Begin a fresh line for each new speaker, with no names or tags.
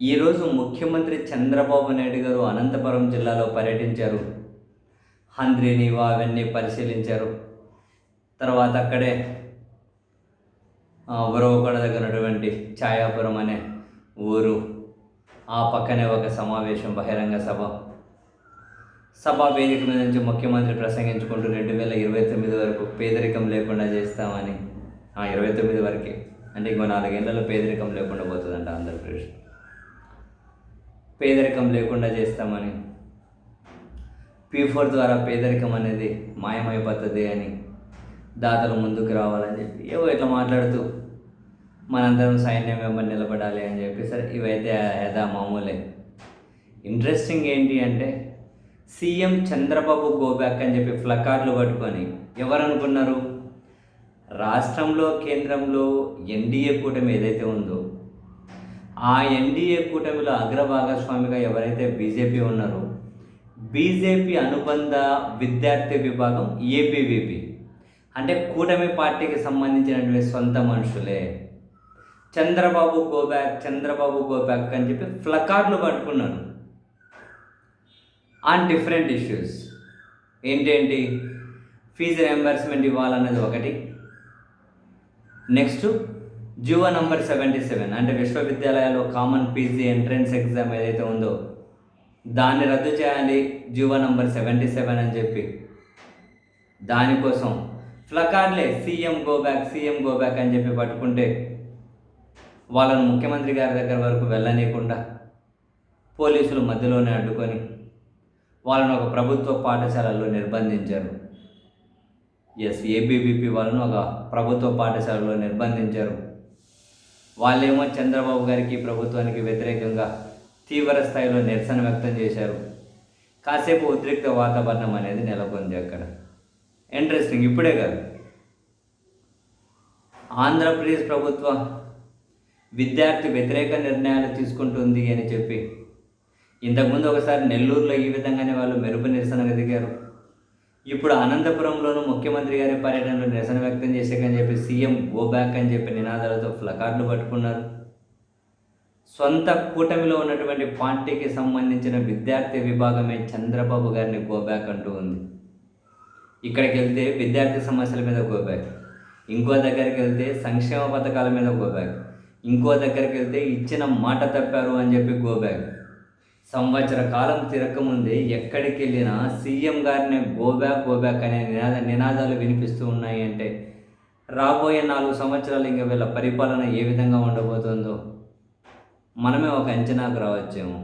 ఈరోజు ముఖ్యమంత్రి చంద్రబాబు నాయుడు గారు అనంతపురం జిల్లాలో పర్యటించారు. హంద్రీనీవా అవన్నీ పరిశీలించారు. తర్వాత అక్కడే ఉరవకొండ దగ్గర ఉన్నటువంటి ఛాయాపురం అనే ఊరు, ఆ పక్కనే ఒక సమావేశం, బహిరంగ సభా వేదిక మీద నుంచి ముఖ్యమంత్రి ప్రసంగించుకుంటూ 2029 వరకు పేదరికం లేకుండా చేస్తామని, 29 వరకే అంటే ఇంకో 4 ఏళ్లలో పేదరికం లేకుండా పోతుందంట ఆంధ్రప్రదేశ్. పేదరికం లేకుండా చేస్తామని, P4 ద్వారా పేదరికం అనేది మాయమైపోతుంది అని, దాతలు ముందుకు రావాలని చెప్పి ఏవో ఇట్లా మాట్లాడుతూ మనందరం సైన్యం వెంబడి నిలబడాలి అని చెప్పి, సరే ఇవైతే యథా మామూలే. ఇంట్రెస్టింగ్ ఏంటి అంటే సీఎం చంద్రబాబు గోబ్యాక్ అని చెప్పి ఫ్లకార్డులు పట్టుకొని ఎవరు అనుకున్నారు? రాష్ట్రంలో కేంద్రంలో ఎన్డీఏ కూటమి ఏదైతే ఉందో ఆ ఎన్డీఏ కూటమిలో అగ్రభాగస్వామిగా ఎవరైతే బీజేపీ ఉన్నారో, బీజేపీ అనుబంధ విద్యార్థి విభాగం ఏబీవీపీ అంటే కూటమి పార్టీకి సంబంధించినటువంటి సొంత మనుషులే చంద్రబాబు గోబ్యాక్ అని చెప్పి ఫ్లకార్డులు పట్టుకున్నారు ఆన్ డిఫరెంట్ ఇష్యూస్. ఏంటేంటి? ఫీజు రియంబర్స్మెంట్ ఇవ్వాలన్నది ఒకటి. నెక్స్ట్ జీవో నంబర్ 77 అంటే విశ్వవిద్యాలయాల్లో కామన్ పీజీ ఎంట్రన్స్ ఎగ్జామ్ ఏదైతే ఉందో దాన్ని రద్దు చేయాలి, జీవో నంబర్ 77 అని చెప్పి దానికోసం ఫ్లకార్డ్లే సీఎం గోబ్యాక్ అని చెప్పి పట్టుకుంటే వాళ్ళను ముఖ్యమంత్రి గారి దగ్గర వరకు వెళ్ళనీయకుండా పోలీసులు మధ్యలోనే అడ్డుకొని వాళ్ళను ఒక ప్రభుత్వ పాఠశాలల్లో నిర్బంధించారు. ఏబీవీపీ వాళ్ళను ఒక ప్రభుత్వ పాఠశాలలో నిర్బంధించారు. వాళ్ళేమో చంద్రబాబు గారికి, ప్రభుత్వానికి వ్యతిరేకంగా తీవ్ర స్థాయిలో నిరసన వ్యక్తం చేశారు. కాసేపు ఉద్రిక్త వాతావరణం అనేది నెలకొంది అక్కడ. ఇంట్రెస్టింగ్, ఇప్పుడే కాదు, ఆంధ్రప్రదేశ్ ప్రభుత్వ విద్యార్థి వ్యతిరేక నిర్ణయాలు తీసుకుంటుంది అని చెప్పి ఇంతకుముందు ఒకసారి నెల్లూరులో ఈ విధంగానే వాళ్ళు మెరుపు నిరసనగా దిగారు. ఇప్పుడు అనంతపురంలోనూ ముఖ్యమంత్రి గారి పర్యటనలో నిరసన వ్యక్తం చేశాకని చెప్పి సీఎం గోబ్యాక్ అని చెప్పి నినాదాలతో ఫ్లకార్డులు పట్టుకున్నారు. సొంత కూటమిలో ఉన్నటువంటి పార్టీకి సంబంధించిన విద్యార్థి విభాగమే చంద్రబాబు గారిని గోబ్యాక్ అంటూ ఉంది. ఇక్కడికి వెళ్తే విద్యార్థి సమస్యల మీద గోబ్యాక్, ఇంకో దగ్గరికి వెళ్తే సంక్షేమ పథకాల మీద గోబ్యాక్, ఇంకో దగ్గరికి వెళ్తే ఇచ్చిన మాట తప్పారు అని చెప్పి గోబ్యాక్. సంవత్సర కాలం తిరగకముందే ఎక్కడికి వెళ్ళినా సీఎం గారిని గోబ్యాక్ అనే నినాదాలు వినిపిస్తూ ఉన్నాయి. అంటే రాబోయే 4 సంవత్సరాలు ఇంకా వీళ్ళ పరిపాలన ఏ విధంగా ఉండబోతుందో మనమే ఒక అంచనాకు రావచ్చేమో.